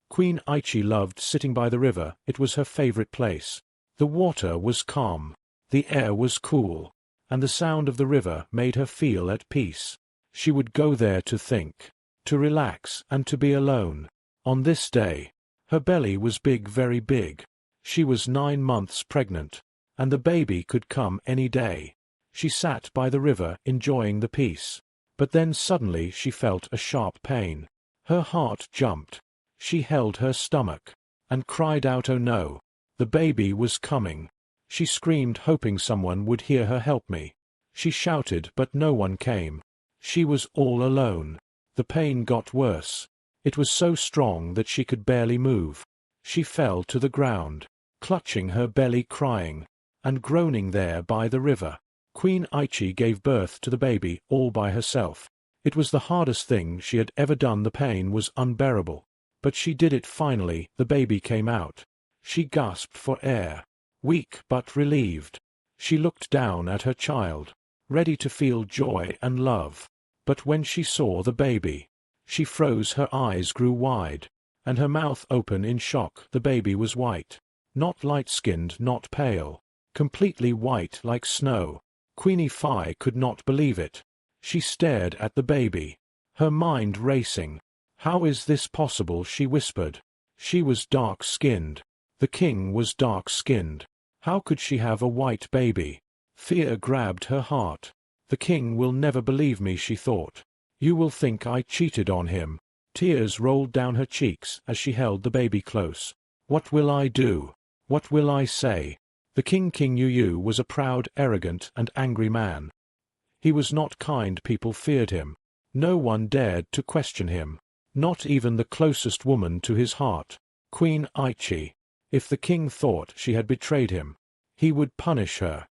Queen Aichi loved sitting by the river. It was her favorite place. The water was calm, the air was cool, and the sound of the river made her feel at peace. She would go there to think, to relax, and to be alone. On this day, her belly was big, very big. She was 9 months pregnant, and the baby could come any day. She sat by the river enjoying the peace. But then suddenly she felt a sharp pain. Her heart jumped. She held her stomach, and cried out, "Oh no! The baby was coming!" She screamed, hoping someone would hear her. "Help me!" She shouted, but no one came. She was all alone. The pain got worse. It was so strong that she could barely move. She fell to the ground, clutching her belly, crying, and groaning there by the river. Queen Aichi gave birth to the baby all by herself. It was the hardest thing she had ever done. The pain was unbearable. But she did it finally. The baby came out. She gasped for air, weak but relieved. She looked down at her child, ready to feel joy and love. But when she saw the baby, she froze. Her eyes grew wide, and her mouth open in shock. The baby was white, not light-skinned, not pale, completely white like snow. Queenie Phi could not believe it. She stared at the baby, her mind racing. "How is this possible?" she whispered. She was dark-skinned. The king was dark-skinned. How could she have a white baby? Fear grabbed her heart. "The king will never believe me," she thought. "You will think I cheated on him." Tears rolled down her cheeks as she held the baby close. "What will I do? What will I say?" The King Yu was a proud, arrogant, and angry man. He was not kind. People feared him. No one dared to question him, not even the closest woman to his heart, Queen Aichi. If the king thought she had betrayed him, he would punish her.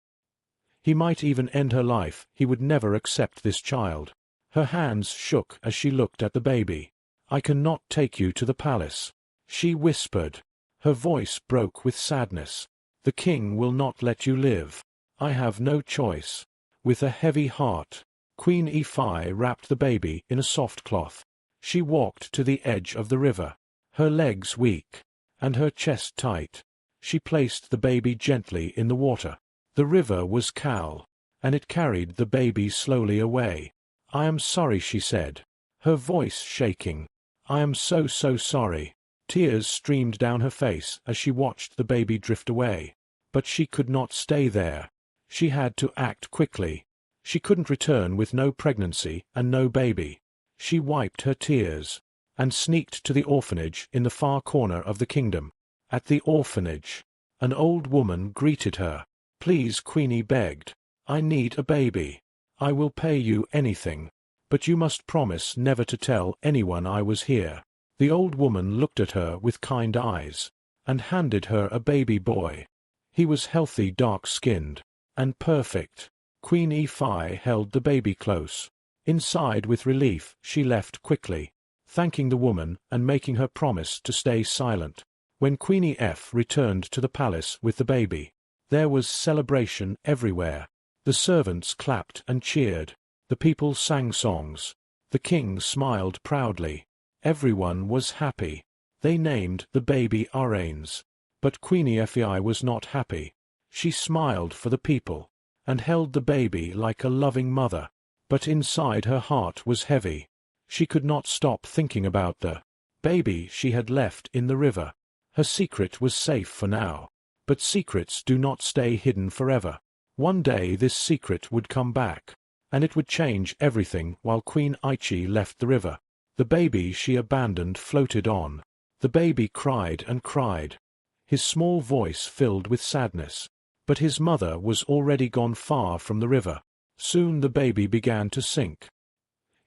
He might even end her life. He would never accept this child. Her hands shook as she looked at the baby. "I cannot take you to the palace," she whispered. Her voice broke with sadness. "The king will not let you live. I have no choice." With a heavy heart, Queen Phi wrapped the baby in a soft cloth. She walked to the edge of the river, her legs weak, and her chest tight. She placed the baby gently in the water. The river was calm, and it carried the baby slowly away. "I am sorry," she said, her voice shaking. "I am so sorry." Tears streamed down her face as she watched the baby drift away. But she could not stay there. She had to act quickly. She couldn't return with no pregnancy and no baby. She wiped her tears, and sneaked to the orphanage in the far corner of the kingdom. At the orphanage, an old woman greeted her. "Please," Queenie begged, "I need a baby. I will pay you anything, but you must promise never to tell anyone I was here." The old woman looked at her with kind eyes, and handed her a baby boy. He was healthy, dark-skinned, and perfect. Queen Phi held the baby close. Inside with relief, she left quickly, thanking the woman and making her promise to stay silent. When Queenie F returned to the palace with the baby, there was celebration everywhere. The servants clapped and cheered. The people sang songs. The king smiled proudly. Everyone was happy. They named the baby Aranes. But Queenie Phi was not happy. She smiled for the people, and held the baby like a loving mother. But inside her heart was heavy. She could not stop thinking about the baby she had left in the river. Her secret was safe for now. But secrets do not stay hidden forever. One day this secret would come back, and it would change everything. While Queen Aichi left the river, the baby she abandoned floated on. The baby cried and cried, his small voice filled with sadness. But his mother was already gone far from the river. Soon the baby began to sink,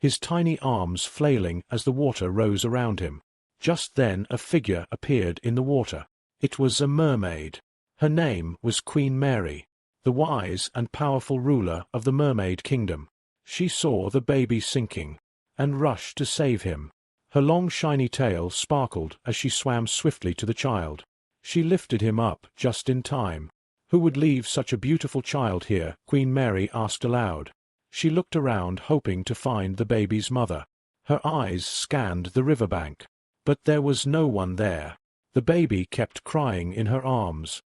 his tiny arms flailing as the water rose around him. Just then a figure appeared in the water. It was a mermaid. Her name was Queen Mary, the wise and powerful ruler of the Mermaid Kingdom. She saw the baby sinking, and rushed to save him. Her long shiny tail sparkled as she swam swiftly to the child. She lifted him up just in time. "Who would leave such a beautiful child here?" Queen Mary asked aloud. She looked around, hoping to find the baby's mother. Her eyes scanned the riverbank. But there was no one there. The baby kept crying in her arms,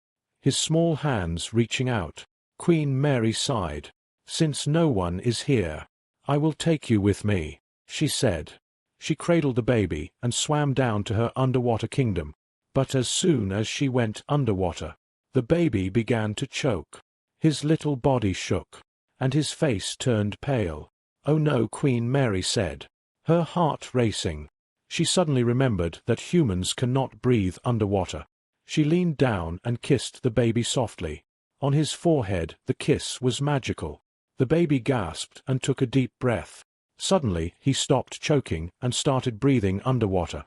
his small hands reaching out. Queen Mary sighed. "Since no one is here, I will take you with me," she said. She cradled the baby and swam down to her underwater kingdom. But as soon as she went underwater, the baby began to choke. His little body shook, and his face turned pale. "Oh no," Queen Mary said, her heart racing. She suddenly remembered that humans cannot breathe underwater. She leaned down and kissed the baby softly. On his forehead the kiss was magical. The baby gasped and took a deep breath. Suddenly he stopped choking and started breathing underwater.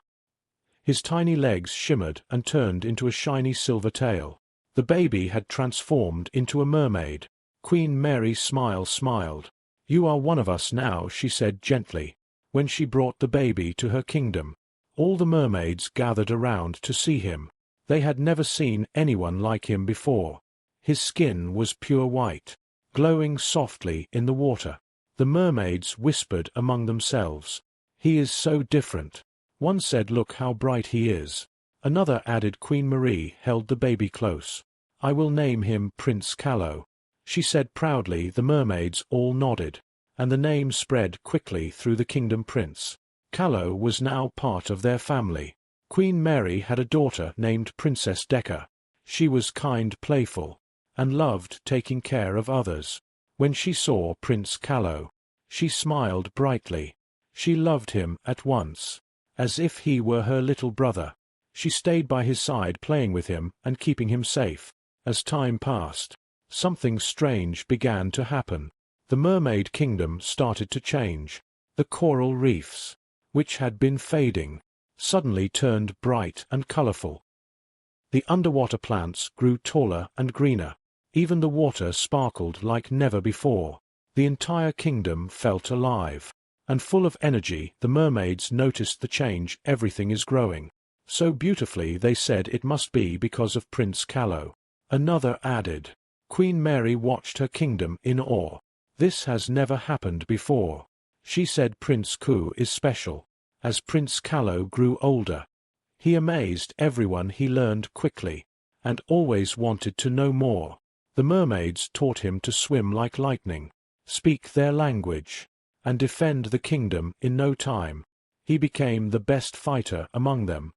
His tiny legs shimmered and turned into a shiny silver tail. The baby had transformed into a mermaid. Queen Mary's smile smiled. "You are one of us now," she said gently. When she brought the baby to her kingdom, all the mermaids gathered around to see him. They had never seen anyone like him before. His skin was pure white, glowing softly in the water. The mermaids whispered among themselves, "He is so different." One said, "Look how bright he is." Another added. Queen Marie held the baby close. "I will name him Prince Callow," she said proudly. The mermaids all nodded, and the name spread quickly through the kingdom. Prince Callow was now part of their family. Queen Mary had a daughter named Princess Decca. She was kind, playful, and loved taking care of others. When she saw Prince Callow, she smiled brightly. She loved him at once, as if he were her little brother. She stayed by his side, playing with him and keeping him safe. As time passed, something strange began to happen. The mermaid kingdom started to change. The coral reefs, which had been fading, suddenly turned bright and colorful. The underwater plants grew taller and greener. Even the water sparkled like never before. The entire kingdom felt alive and full of energy. The mermaids noticed the change. "Everything is growing so beautifully," they said. "It must be because of Prince Callow." Another added. Queen Mary watched her kingdom in awe. "This has never happened before," she said. "Prince Callow is special." As Prince Callow grew older, he amazed everyone. He learned quickly and always wanted to know more. The mermaids taught him to swim like lightning, speak their language, and defend the kingdom. In no time, he became the best fighter among them.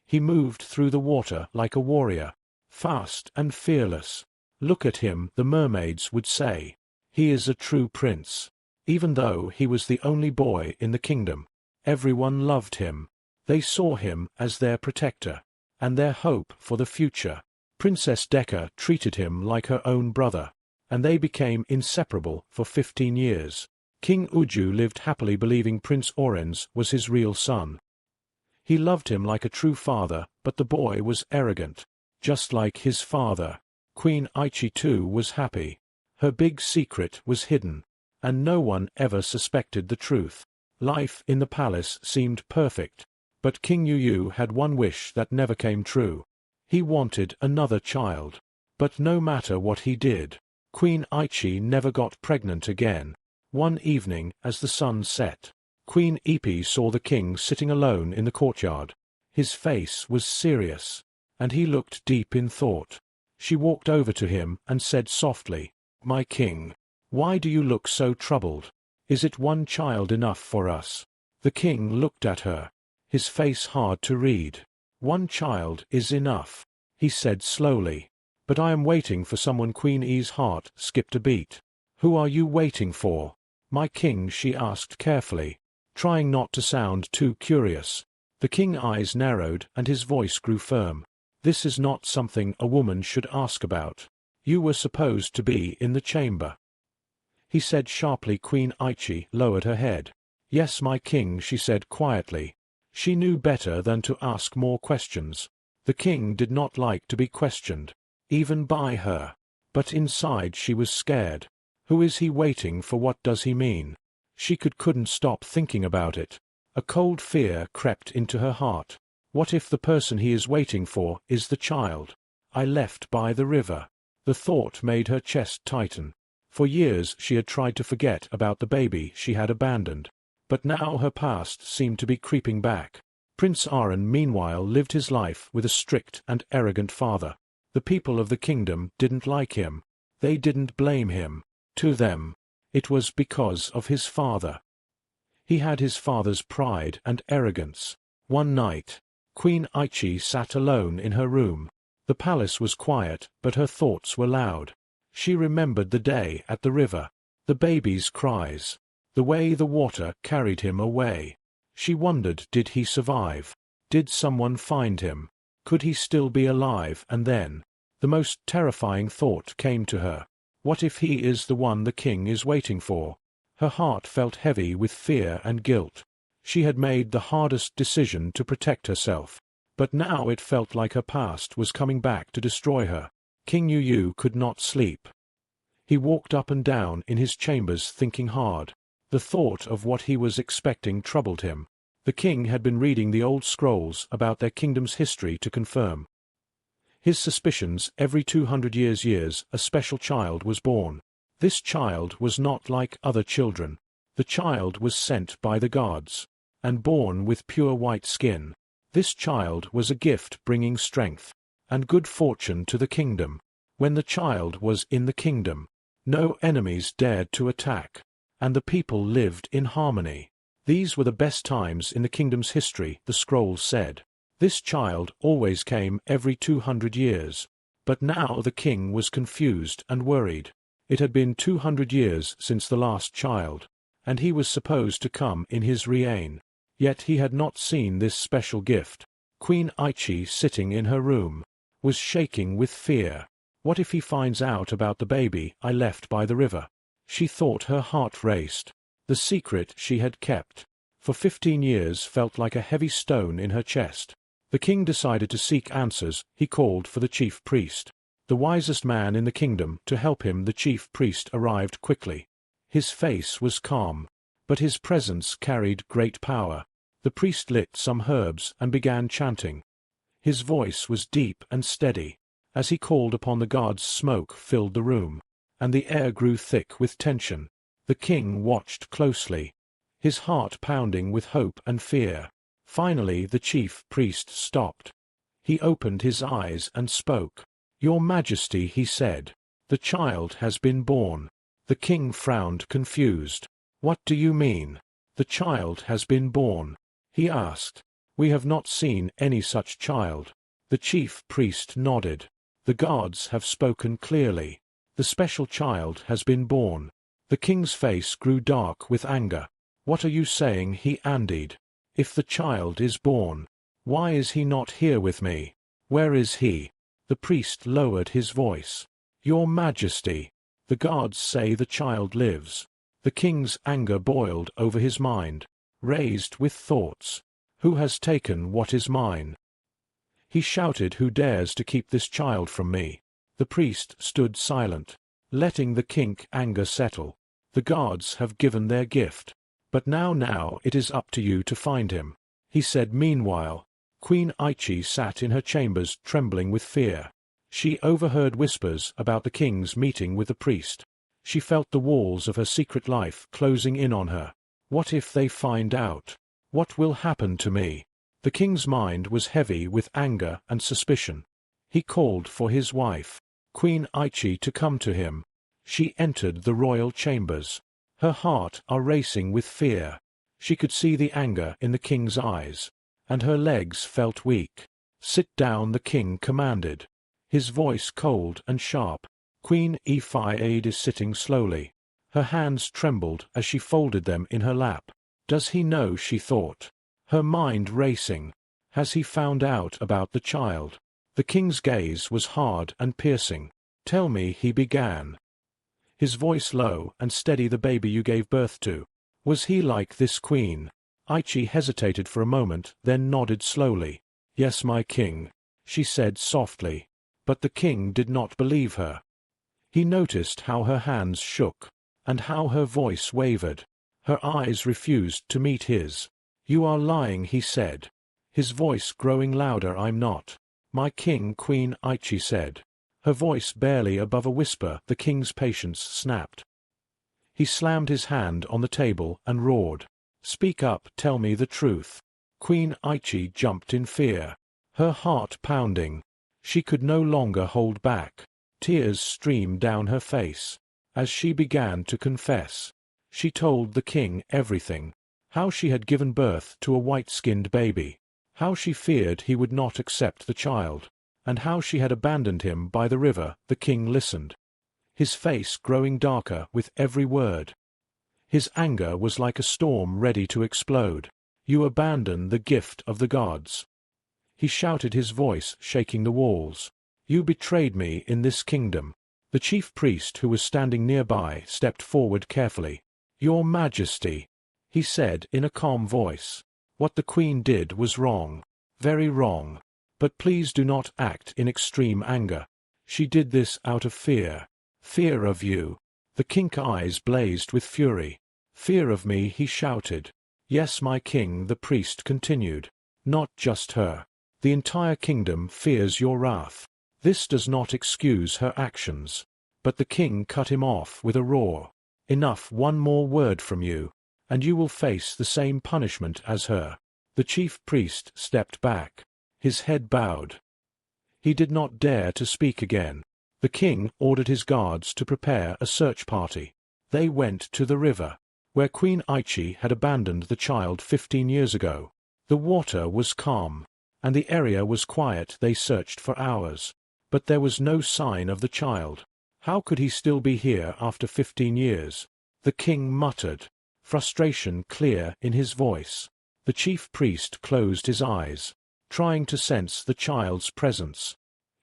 He moved through the water like a warrior, fast and fearless. "Look at him," the mermaids would say. "He is a true prince." Even though he was the only boy in the kingdom, everyone loved him. They saw him as their protector and their hope for the future. Princess Decca treated him like her own brother, and they became inseparable for 15 years. King Uju lived happily, believing Prince Orange was his real son. He loved him like a true father, but the boy was arrogant, just like his father. Queen Aichi too was happy. Her big secret was hidden, and no one ever suspected the truth. Life in the palace seemed perfect, but King Yu had one wish that never came true. He wanted another child. But no matter what he did, Queen Aichi never got pregnant again. One evening, as the sun set, Queen Ipi saw the king sitting alone in the courtyard. His face was serious, and he looked deep in thought. She walked over to him and said softly, "My king, why do you look so troubled? Is it one child enough for us?" The king looked at her, his face hard to read. "One child is enough," he said slowly. "But I am waiting for someone." Queen E's heart skipped a beat. "Who are you waiting for, my king?" she asked carefully, trying not to sound too curious. The king's eyes narrowed and his voice grew firm. "This is not something a woman should ask about. You were supposed to be in the chamber," he said sharply. Queen Aichi lowered her head. "Yes, my king," she said quietly. She knew better than to ask more questions. The king did not like to be questioned, even by her. But inside she was scared. Who is he waiting for? What does he mean? She couldn't stop thinking about it. A cold fear crept into her heart. What if the person he is waiting for is the child I left by the river? The thought made her chest tighten. For years she had tried to forget about the baby she had abandoned. But now her past seemed to be creeping back. Prince Aaron meanwhile lived his life with a strict and arrogant father. The people of the kingdom didn't like him. They didn't blame him. To them, it was because of his father. He had his father's pride and arrogance. One night, Queen Aichi sat alone in her room. The palace was quiet, but her thoughts were loud. She remembered the day at the river, the baby's cries, the way the water carried him away. She wondered, did he survive? Did someone find him? Could he still be alive? And then, the most terrifying thought came to her. What if he is the one the king is waiting for? Her heart felt heavy with fear and guilt. She had made the hardest decision to protect herself, but now it felt like her past was coming back to destroy her. King Yu could not sleep. He walked up and down in his chambers thinking hard. The thought of what he was expecting troubled him. The king had been reading the old scrolls about their kingdom's history to confirm his suspicions. Every 200 years a special child was born. This child was not like other children. The child was sent by the gods, and born with pure white skin. This child was a gift bringing strength and good fortune to the kingdom. When the child was in the kingdom, no enemies dared to attack, and the people lived in harmony. These were the best times in the kingdom's history, the scrolls said. This child always came every 200 years. But now the king was confused and worried. It had been 200 years since the last child, and he was supposed to come in his reign. Yet he had not seen this special gift. Queen Aichi, sitting in her room, was shaking with fear. What if he finds out about the baby I left by the river? She thought. Her heart raced. The secret she had kept for 15 years felt like a heavy stone in her chest. The king decided to seek answers. He called for the chief priest, the wisest man in the kingdom, to help him. The chief priest arrived quickly. His face was calm, but his presence carried great power. The priest lit some herbs and began chanting. His voice was deep and steady. As he called upon the gods, smoke filled the room, and the air grew thick with tension. The king watched closely, his heart pounding with hope and fear. Finally the chief priest stopped. He opened his eyes and spoke. "Your Majesty," he said, "the child has been born." The king frowned, confused. "What do you mean? The child has been born?" he asked. "We have not seen any such child." The chief priest nodded. "The gods have spoken clearly. The special child has been born." The king's face grew dark with anger. "What are you saying?" he andied. "If the child is born, why is he not here with me? Where is he?" The priest lowered his voice. "Your Majesty, the gods say the child lives." The king's anger boiled over his mind, raised with thoughts. "Who has taken what is mine?" He shouted. "Who dares to keep this child from me?" The priest stood silent, letting the king's anger settle. "The gods have given their gift, but now it is up to you to find him," he said. Meanwhile, Queen Aichi sat in her chambers trembling with fear. She overheard whispers about the king's meeting with the priest. She felt the walls of her secret life closing in on her. What if they find out? What will happen to me? The king's mind was heavy with anger and suspicion. He called for his wife, Queen Aichi, to come to him. She entered the royal chambers. Her heart was racing with fear. She could see the anger in the king's eyes, and her legs felt weak. "Sit down," the king commanded, his voice cold and sharp. Queen Aichi is sitting slowly. Her hands trembled as she folded them in her lap. "Does he know?" she thought, her mind racing. "Has he found out about the child?" The king's gaze was hard and piercing. "Tell me," he began, his voice low and steady. "The baby you gave birth to, was he like this?" Queen Aichi hesitated for a moment, then nodded slowly. "Yes, my king," she said softly. But the king did not believe her. He noticed how her hands shook, and how her voice wavered. Her eyes refused to meet his. "You are lying," he said, his voice growing louder. "I'm not, my king," Queen Aichi said, her voice barely above a whisper. The king's patience snapped. He slammed his hand on the table and roared, "Speak up, tell me the truth." Queen Aichi jumped in fear, her heart pounding. She could no longer hold back. Tears streamed down her face. As she began to confess, she told the king everything. How she had given birth to a white-skinned baby. How she feared he would not accept the child. And how she had abandoned him by the river. The king listened, his face growing darker with every word. His anger was like a storm ready to explode. You abandon the gift of the gods. He shouted, his voice shaking the walls. You betrayed me in this kingdom. The chief priest who was standing nearby stepped forward carefully. Your Majesty, he said in a calm voice, what the queen did was wrong. Very wrong. But please do not act in extreme anger. She did this out of fear. Fear of you. The king's eyes blazed with fury. Fear of me, he shouted. Yes, my king, the priest continued. Not just her. The entire kingdom fears your wrath. This does not excuse her actions. But the king cut him off with a roar. Enough, one more word from you, and you will face the same punishment as her. The chief priest stepped back, his head bowed. He did not dare to speak again. The king ordered his guards to prepare a search party. They went to the river, where Queen Aichi had abandoned the child 15 years ago. The water was calm, and the area was quiet. They searched for hours, but there was no sign of the child. How could he still be here after 15 years? The king muttered, frustration clear in his voice. The chief priest closed his eyes, trying to sense the child's presence.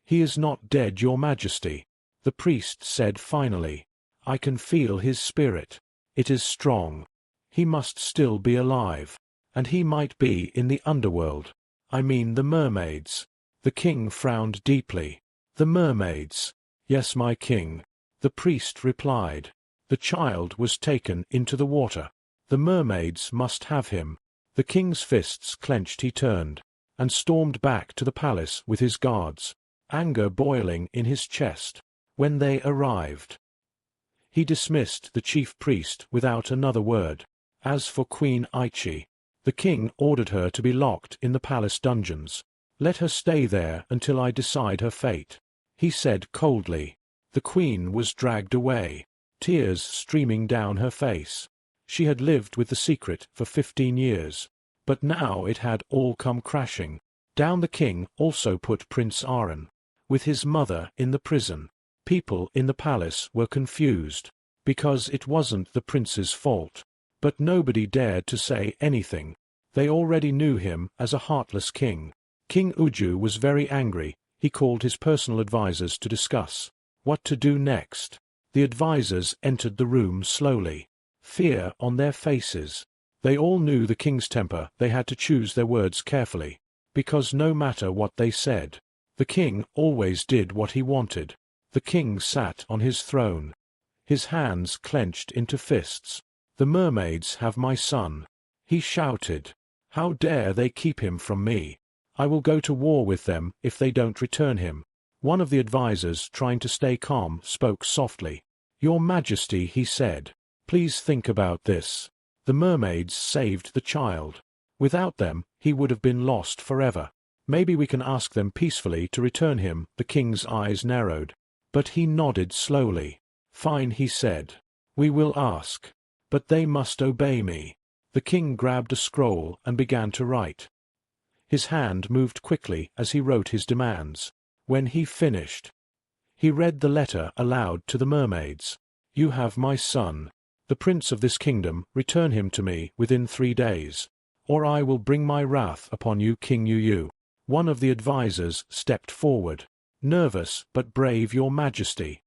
He is not dead, your majesty, the priest said finally. I can feel his spirit. It is strong. He must still be alive, and he might be in the underworld. I mean the mermaids. The king frowned deeply. The mermaids. Yes, my king, the priest replied. The child was taken into the water. The mermaids must have him. The king's fists clenched. He turned and stormed back to the palace with his guards, anger boiling in his chest. When they arrived, he dismissed the chief priest without another word. As for Queen Aichi, the king ordered her to be locked in the palace dungeons. Let her stay there until I decide her fate, he said coldly. The queen was dragged away, tears streaming down her face. She had lived with the secret for 15 years, but now it had all come crashing down. The king also put Prince Aaron, with his mother, in the prison. People in the palace were confused, because it wasn't the prince's fault. But nobody dared to say anything. They already knew him as a heartless king. King Uju was very angry. He called his personal advisors to discuss what to do next. The advisors entered the room slowly, fear on their faces. They all knew the king's temper. They had to choose their words carefully, because no matter what they said, the king always did what he wanted. The king sat on his throne, his hands clenched into fists. The mermaids have my son, he shouted. How dare they keep him from me? I will go to war with them if they don't return him. One of the advisors, trying to stay calm, spoke softly. Your Majesty, he said, please think about this. The mermaids saved the child. Without them, he would have been lost forever. Maybe we can ask them peacefully to return him. The king's eyes narrowed, but he nodded slowly. Fine, he said. We will ask. But they must obey me. The king grabbed a scroll and began to write. His hand moved quickly as he wrote his demands. When he finished, he read the letter aloud to the mermaids. You have my son, the prince of this kingdom. Return him to me within 3 days, or I will bring my wrath upon you, King Yu. One of the advisors stepped forward. Nervous but brave, your majesty,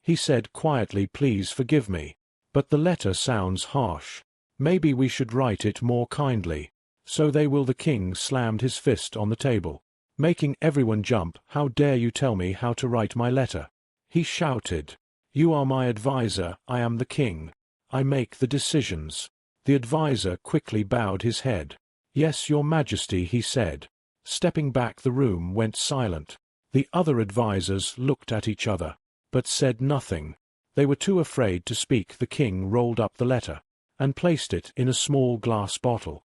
he said quietly. Please forgive me, but the letter sounds harsh. Maybe we should write it more kindly. So they will. The king slammed his fist on the table, making everyone jump. How dare you tell me how to write my letter? He shouted. You are my advisor. I am the king. I make the decisions. The advisor quickly bowed his head. Yes, your majesty, he said. Stepping back, the room went silent. The other advisors looked at each other, but said nothing. They were too afraid to speak. The king rolled up the letter and placed it in a small glass bottle.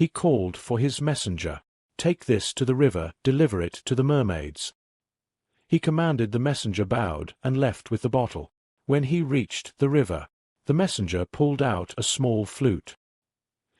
He called for his messenger. "Take this to the river, deliver it to the mermaids." He commanded. The messenger bowed and left with the bottle. When he reached the river, the messenger pulled out a small flute.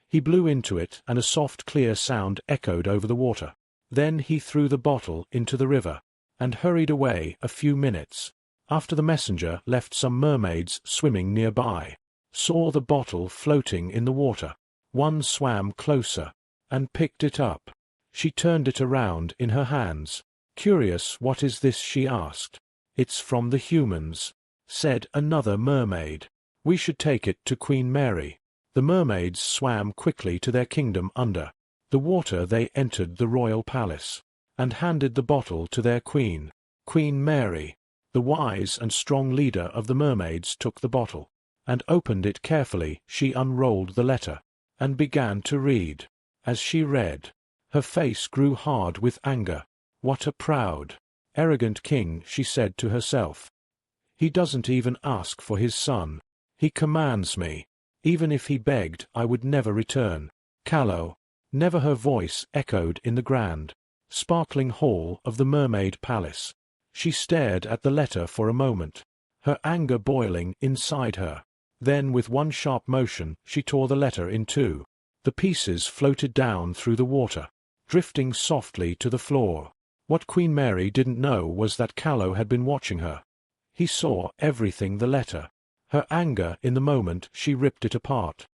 He blew into it, and a soft, clear sound echoed over the water. Then he threw the bottle into the river, and hurried away. A few minutes after, the messenger left some mermaids swimming nearby, saw the bottle floating in the water. One swam closer, and picked it up. She turned it around in her hands. "Curious, what is this?" she asked. "It's from the humans," said another mermaid. "We should take it to Queen Mary." The mermaids swam quickly to their kingdom under the water. They entered the royal palace, and handed the bottle to their queen. Queen Mary, the wise and strong leader of the mermaids, took the bottle, and opened it carefully. She unrolled the letter, and began to read. As she read, her face grew hard with anger. "What a proud, arrogant king," she said to herself. "He doesn't even ask for his son. He commands me. Even if he begged, I would never return. Callow." Never. Her voice echoed in the grand, sparkling hall of the mermaid palace. She stared at the letter for a moment, her anger boiling inside her. Then, with one sharp motion, she tore the letter in two. The pieces floated down through the water, drifting softly to the floor. What Queen Mary didn't know was that Callow had been watching her. He saw everything. The letter. Her anger in the moment, she ripped it apart.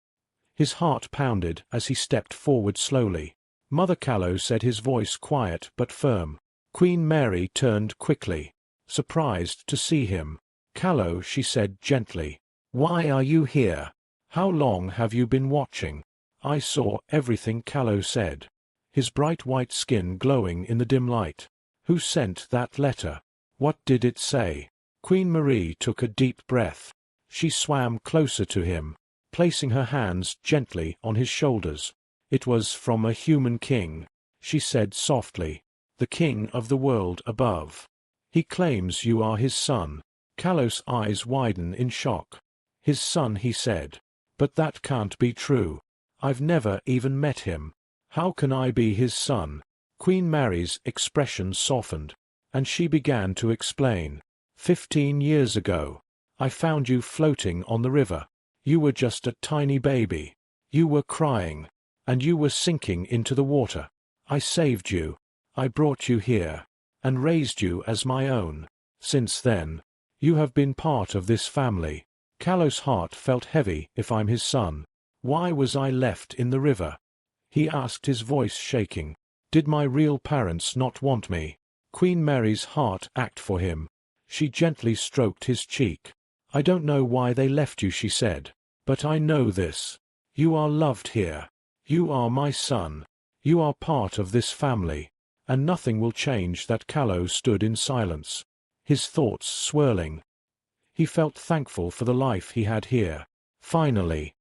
His heart pounded as he stepped forward slowly. "Mother Callow," said his voice, quiet but firm. Queen Mary turned quickly, surprised to see him. "Callow," she said gently, "why are you here? How long have you been watching?" "I saw everything," Callow said, his bright white skin glowing in the dim light. "Who sent that letter? What did it say?" Queen Marie took a deep breath. She swam closer to him, placing her hands gently on his shoulders. "It was from a human king," she said softly, "the king of the world above. He claims you are his son." Callow's eyes widened in shock. "His son," he said. "But that can't be true. I've never even met him. How can I be his son?" Queen Mary's expression softened, and she began to explain. 15 years ago, I found you floating on the river. You were just a tiny baby. You were crying, and you were sinking into the water. I saved you. I brought you here, and raised you as my own. Since then, you have been part of this family." Callow's heart felt heavy. "If I'm his son, why was I left in the river?" he asked, his voice shaking. "Did my real parents not want me?" Queen Mary's heart ached for him. She gently stroked his cheek. "I don't know why they left you," she said, "but I know this. You are loved here. You are my son. You are part of this family, and nothing will change that." Callow stood in silence, his thoughts swirling. He felt thankful for the life he had here. Finally,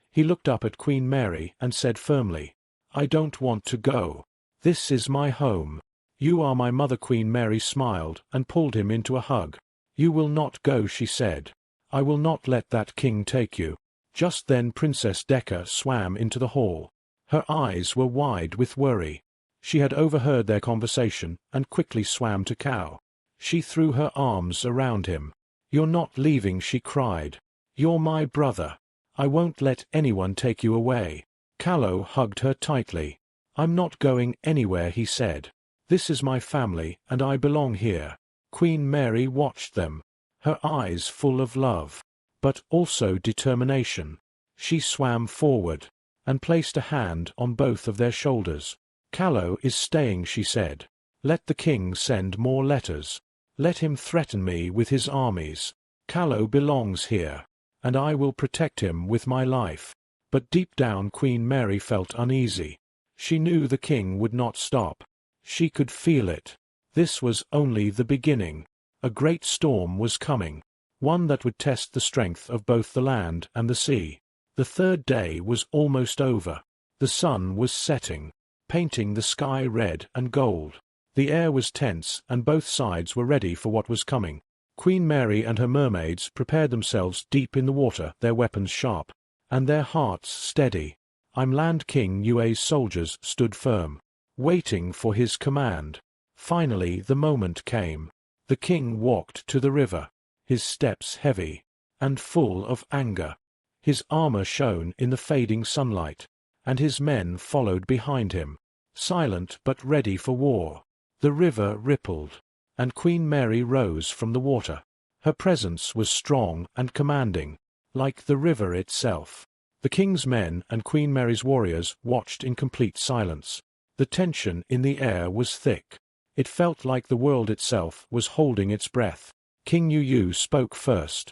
he looked up at Queen Mary and said firmly, "I don't want to go. This is my home. You are my mother." Queen Mary smiled and pulled him into a hug. "You will not go," she said. "I will not let that king take you." Just then Princess Decca swam into the hall. Her eyes were wide with worry. She had overheard their conversation and quickly swam to Callow. She threw her arms around him. "You're not leaving," she cried. "You're my brother. I won't let anyone take you away." Callow hugged her tightly. "I'm not going anywhere," he said. "This is my family, and I belong here." Queen Mary watched them, her eyes full of love, but also determination. She swam forward, and placed a hand on both of their shoulders. "Callow is staying," she said. "Let the king send more letters. Let him threaten me with his armies. Callow belongs here, and I will protect him with my life." But deep down Queen Mary felt uneasy. She knew the king would not stop. She could feel it. This was only the beginning. A great storm was coming, one that would test the strength of both the land and the sea. The third day was almost over. The sun was setting, painting the sky red and gold. The air was tense, and both sides were ready for what was coming. Queen Mary and her mermaids prepared themselves deep in the water, their weapons sharp, and their hearts steady. I'm Land King Yue's soldiers stood firm, waiting for his command. Finally the moment came. The king walked to the river, his steps heavy and full of anger. His armor shone in the fading sunlight, and his men followed behind him, silent but ready for war. The river rippled, and Queen Mary rose from the water. Her presence was strong and commanding, like the river itself. The king's men and Queen Mary's warriors watched in complete silence. The tension in the air was thick. It felt like the world itself was holding its breath. King Yu spoke first.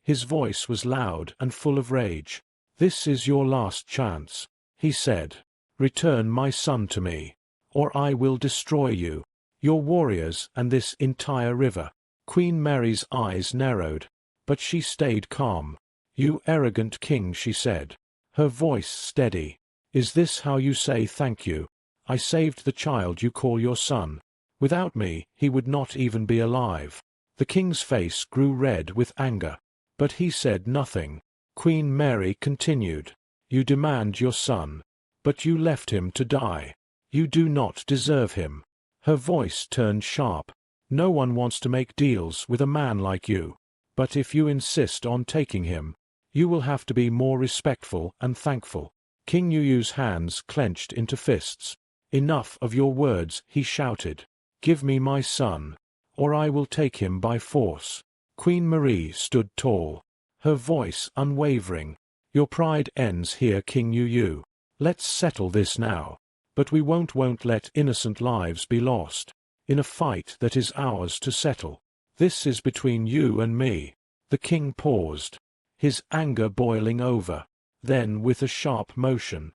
His voice was loud and full of rage. "This is your last chance," he said. "Return my son to me, or I will destroy you, your warriors and this entire river." Queen Mary's eyes narrowed, but she stayed calm. "You arrogant king," she said, her voice steady. "Is this how you say thank you? I saved the child you call your son. Without me, he would not even be alive." The king's face grew red with anger, but he said nothing. Queen Mary continued, "You demand your son, but you left him to die. You do not deserve him." Her voice turned sharp. "No one wants to make deals with a man like you, but if you insist on taking him, you will have to be more respectful and thankful." King Yu's hands clenched into fists. "Enough of your words," he shouted. "Give me my son, or I will take him by force." Queen Marie stood tall, her voice unwavering. "Your pride ends here, King Yu. Let's settle this now. But we won't let innocent lives be lost in a fight that is ours to settle. This is between you and me." The king paused, his anger boiling over. Then, with a sharp motion,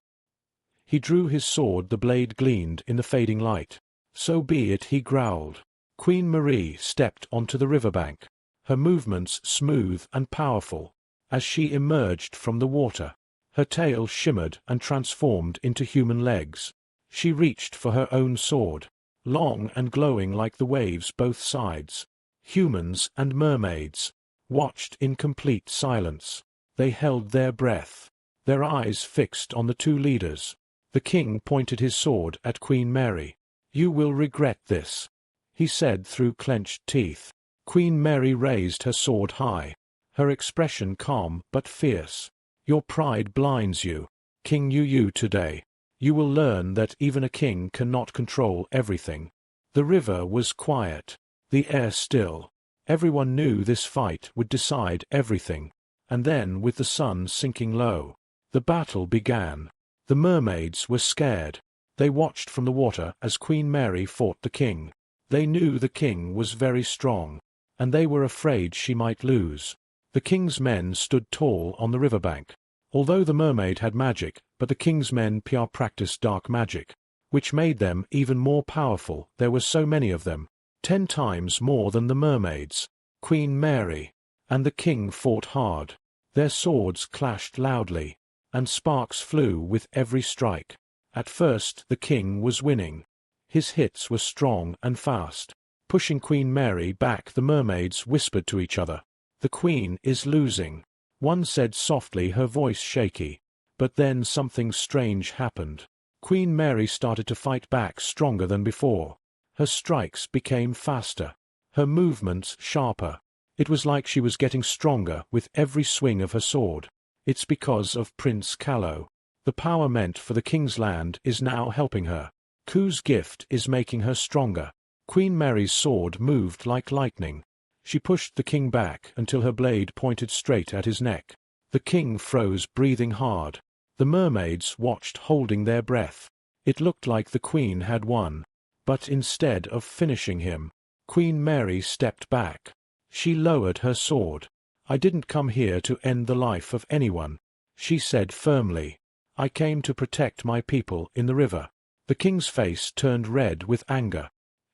he drew his sword. The blade gleamed in the fading light. "So be it," he growled. Queen Marie stepped onto the riverbank, her movements smooth and powerful. As she emerged from the water, her tail shimmered and transformed into human legs. She reached for her own sword, long and glowing like the waves both sides. Humans and mermaids watched in complete silence. They held their breath, their eyes fixed on the two leaders. The king pointed his sword at Queen Mary. "You will regret this," he said through clenched teeth. Queen Mary raised her sword high, her expression calm but fierce. "Your pride blinds you, King Yu. Today, you will learn that even a king cannot control everything." The river was quiet, the air still. Everyone knew this fight would decide everything. And then, with the sun sinking low, the battle began. The mermaids were scared. They watched from the water as Queen Mary fought the king. They knew the king was very strong, and they were afraid she might lose. The king's men stood tall on the riverbank. Although the mermaid had magic, but the king's men practiced dark magic, which made them even more powerful. There were so many of them, 10 times more than the mermaids. Queen Mary and the king fought hard. Their swords clashed loudly, and sparks flew with every strike. At first the king was winning. His hits were strong and fast. Pushing Queen Mary back, the mermaids whispered to each other, "The queen is losing." One said softly, her voice shaky. But then something strange happened. Queen Mary started to fight back stronger than before. Her strikes became faster, her movements sharper. It was like she was getting stronger with every swing of her sword. "It's because of Prince Callow. The power meant for the king's land is now helping her. Ku's gift is making her stronger." Queen Mary's sword moved like lightning. She pushed the king back until her blade pointed straight at his neck. The king froze, breathing hard. The mermaids watched, holding their breath. It looked like the queen had won. But instead of finishing him, Queen Mary stepped back. She lowered her sword. "I didn't come here to end the life of anyone," she said firmly. "I came to protect my people in the river." The king's face turned red with anger.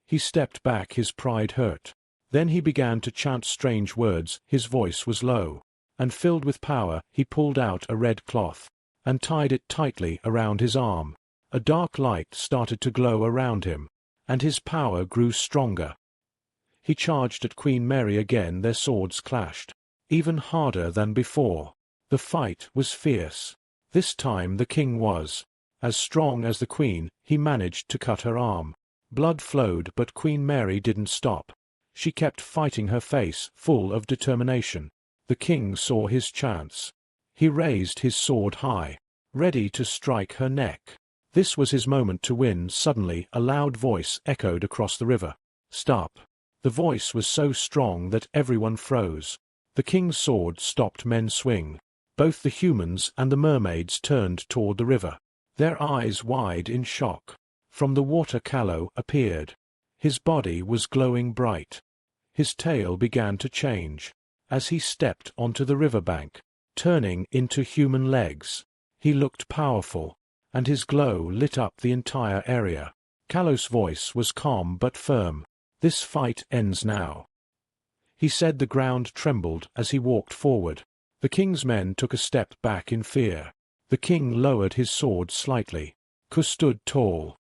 He stepped back, his pride hurt. Then he began to chant strange words. His voice was low and filled with power. He pulled out a red cloth and tied it tightly around his arm. A dark light started to glow around him, and his power grew stronger. He charged at Queen Mary again. Their swords clashed, even harder than before. The fight was fierce. This time the king was as strong as the queen. He managed to cut her arm. Blood flowed, but Queen Mary didn't stop. She kept fighting, her face full of determination. The king saw his chance. He raised his sword high, ready to strike her neck. This was his moment to win. Suddenly, a loud voice echoed across the river. "Stop!" The voice was so strong that everyone froze. The king's sword stopped men's swing. Both the humans and the mermaids turned toward the river, their eyes wide in shock. From the water Callow appeared. His body was glowing bright. His tail began to change as he stepped onto the riverbank, turning into human legs. He looked powerful, and his glow lit up the entire area. Callow's voice was calm but firm. "This fight ends now," he said. The ground trembled as he walked forward. The king's men took a step back in fear. The king lowered his sword slightly. Ku stood tall,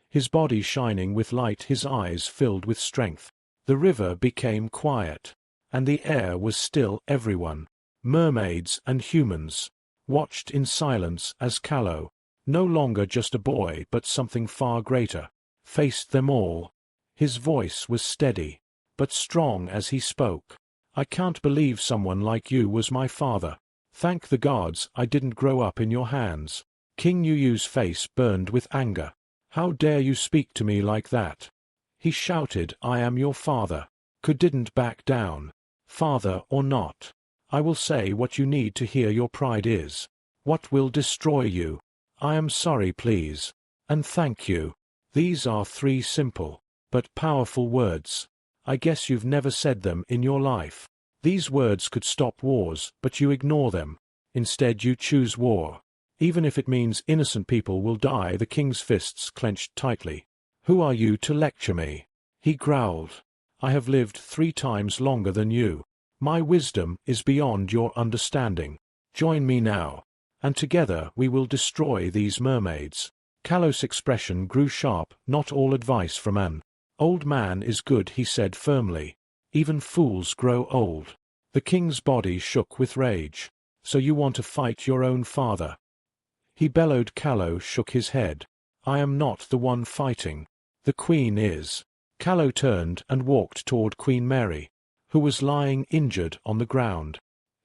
his body shining with light, his eyes filled with strength. The river became quiet, and the air was still. Everyone, mermaids and humans, watched in silence as Callow, no longer just a boy but something far greater, faced them all. His voice was steady, but strong as he spoke. "I can't believe someone like you was my father. Thank the gods I didn't grow up in your hands." King Yuyu's face burned with anger. "How dare you speak to me like that?" he shouted. "I am your father." Ku didn't back down. "Father or not, I will say what you need to hear. Your pride is what will destroy you. I am sorry, please, and thank you." These are three simple but powerful words. I guess you've never said them in your life. These words could stop wars, but you ignore them. Instead you choose war, even if it means innocent people will die. The king's fists clenched tightly. "Who are you to lecture me?" he growled. "I have lived 3 times longer than you. My wisdom is beyond your understanding. Join me now, and together we will destroy these mermaids." Callow's expression grew sharp. "Not all advice from an old man is good," he said firmly. "Even fools grow old." The king's body shook with rage. "So you want to fight your own father?" he bellowed. Callow shook his head. "I am not the one fighting. The queen is." Callow turned and walked toward Queen Mary, who was lying injured on the ground.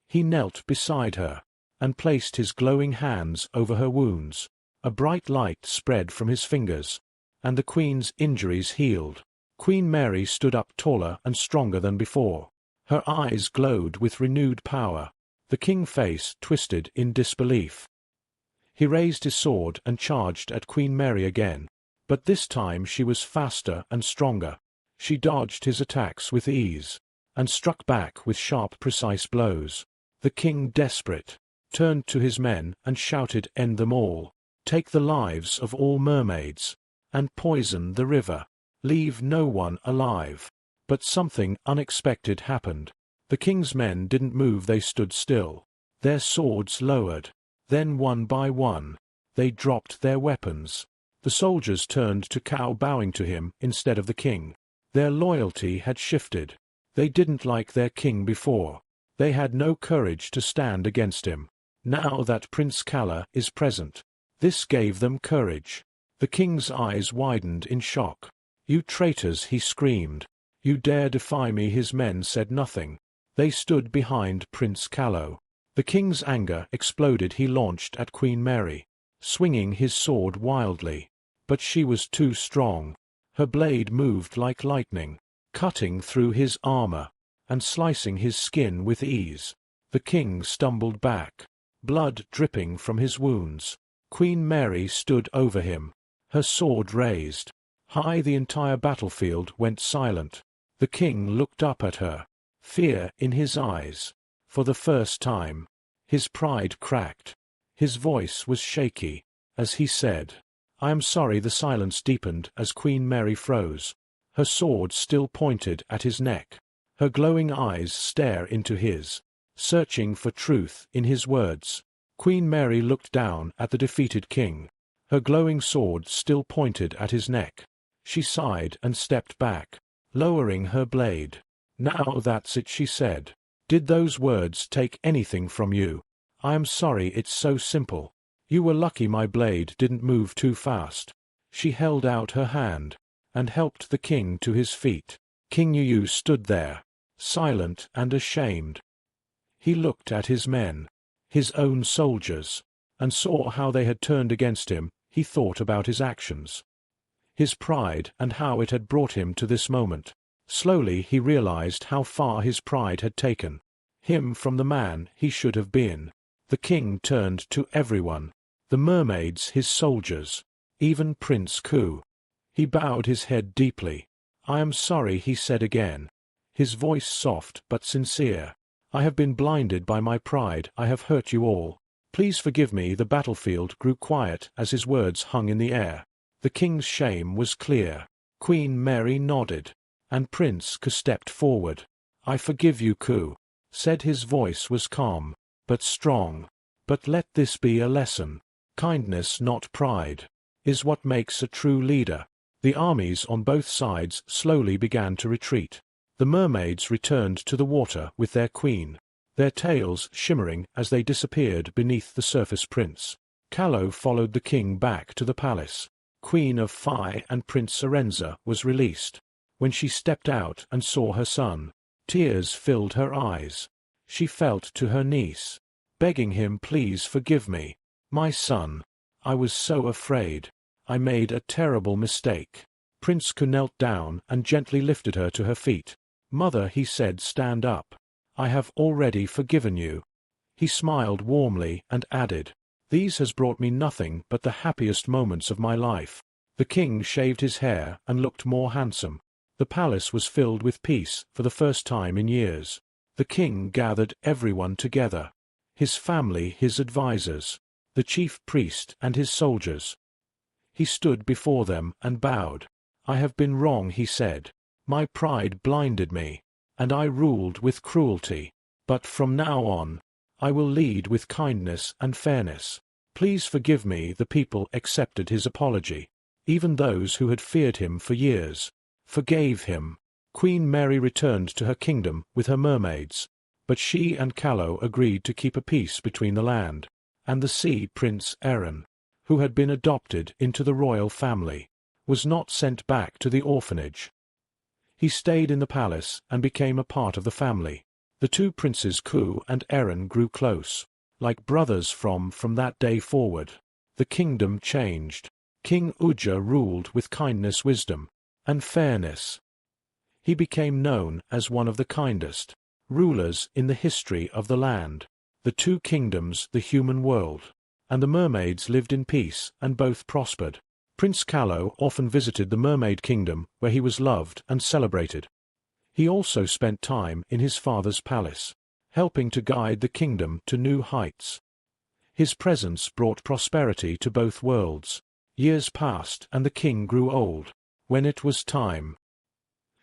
He knelt beside her and placed his glowing hands over her wounds. A bright light spread from his fingers, and the queen's injuries healed. Queen Mary stood up taller and stronger than before. Her eyes glowed with renewed power. The king's face twisted in disbelief. He raised his sword and charged at Queen Mary again. But this time she was faster and stronger. She dodged his attacks with ease, and struck back with sharp, precise blows. The king, desperate, turned to his men and shouted, "End them all. Take the lives of all mermaids, and poison the river. Leave no one alive." But something unexpected happened. The king's men didn't move. They stood still, their swords lowered. Then one by one, they dropped their weapons. The soldiers turned to Callow, bowing to him instead of the king. Their loyalty had shifted. They didn't like their king before. They had no courage to stand against him. Now that Prince Callow is present, this gave them courage. The king's eyes widened in shock. "You traitors!" he screamed. "You dare defy me!" His men said nothing. They stood behind Prince Callow. The king's anger exploded. He launched at Queen Mary, swinging his sword wildly. But she was too strong. Her blade moved like lightning, cutting through his armor and slicing his skin with ease. The king stumbled back, blood dripping from his wounds. Queen Mary stood over him, her sword raised high. The entire battlefield went silent. The king looked up at her, fear in his eyes. For the first time, his pride cracked. His voice was shaky as he said, "I am sorry." The silence deepened as Queen Mary froze, her sword still pointed at his neck. Her glowing eyes stare into his, searching for truth in his words. Queen Mary looked down at the defeated king, her glowing sword still pointed at his neck. She sighed and stepped back, lowering her blade. "Now that's it," she said. "Did those words take anything from you?" "I am sorry, it's so simple." You were lucky my blade didn't move too fast. She held out her hand and helped the king to his feet. King Yu stood there, silent and ashamed. He looked at his men, his own soldiers, and saw how they had turned against him. He thought about his actions, his pride, and how it had brought him to this moment. Slowly he realized how far his pride had taken him from the man he should have been. The king turned to everyone, the mermaids, his soldiers, even Prince Callow. He bowed his head deeply. I am sorry, he said again, his voice soft but sincere. I have been blinded by my pride. I have hurt you all. Please forgive me. The battlefield grew quiet as his words hung in the air. The king's shame was clear. Queen Mary nodded, and Prince Callow stepped forward. I forgive you, Callow, said. His voice was calm, but strong. But let this be a lesson. Kindness, not pride, is what makes a true leader. The armies on both sides slowly began to retreat. The mermaids returned to the water with their queen, their tails shimmering as they disappeared beneath the surface. Prince Callow followed the king back to the palace. Queen of Phi and Prince Serenza was released. When she stepped out and saw her son, tears filled her eyes. She fell to her knees, begging him, please forgive me, my son. I was so afraid. I made a terrible mistake. Prince Callow knelt down and gently lifted her to her feet. Mother, he said, stand up. I have already forgiven you. He smiled warmly and added, these has brought me nothing but the happiest moments of my life. The king shaved his hair and looked more handsome. The palace was filled with peace for the first time in years. The king gathered everyone together, his family, his advisors, the chief priest and his soldiers. He stood before them and bowed. I have been wrong, he said. My pride blinded me, and I ruled with cruelty. But from now on, I will lead with kindness and fairness. Please forgive me. The people accepted his apology. Even those who had feared him for years forgave him. Queen Mary returned to her kingdom with her mermaids, but she and Callow agreed to keep a peace between the land and the sea. Prince Aaron, who had been adopted into the royal family, was not sent back to the orphanage. He stayed in the palace and became a part of the family. The two princes Callow and Aaron grew close, like brothers. From that day forward, the kingdom changed. King Uja ruled with kindness, wisdom, and fairness. He became known as one of the kindest rulers in the history of the land. The two kingdoms, the human world and the mermaids, lived in peace and both prospered. Prince Callow often visited the mermaid kingdom, where he was loved and celebrated. He also spent time in his father's palace, helping to guide the kingdom to new heights. His presence brought prosperity to both worlds. Years passed and the king grew old. When it was time,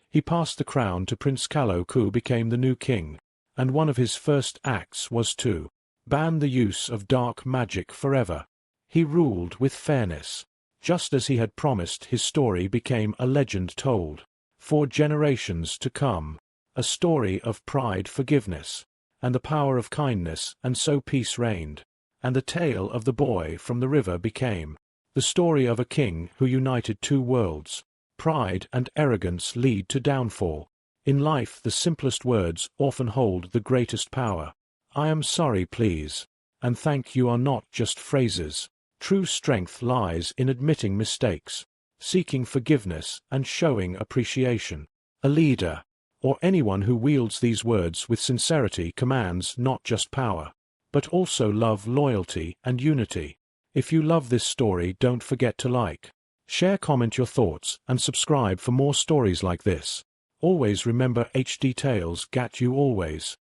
he passed the crown to Prince Callow. Callow became the new king, and one of his first acts was to ban the use of dark magic forever. He ruled with fairness. Just as he had promised, his story became a legend told for generations to come, a story of pride, forgiveness, and the power of kindness. And so peace reigned, and the tale of the boy from the river became the story of a king who united two worlds. Pride and arrogance lead to downfall. In life, the simplest words often hold the greatest power. I am sorry, please, and thank you are not just phrases. True strength lies in admitting mistakes, seeking forgiveness, and showing appreciation. A leader, or anyone who wields these words with sincerity, commands not just power, but also love, loyalty, and unity. If you love this story, don't forget to like, share, comment your thoughts, and subscribe for more stories like this. Always remember, HD Tales got you always.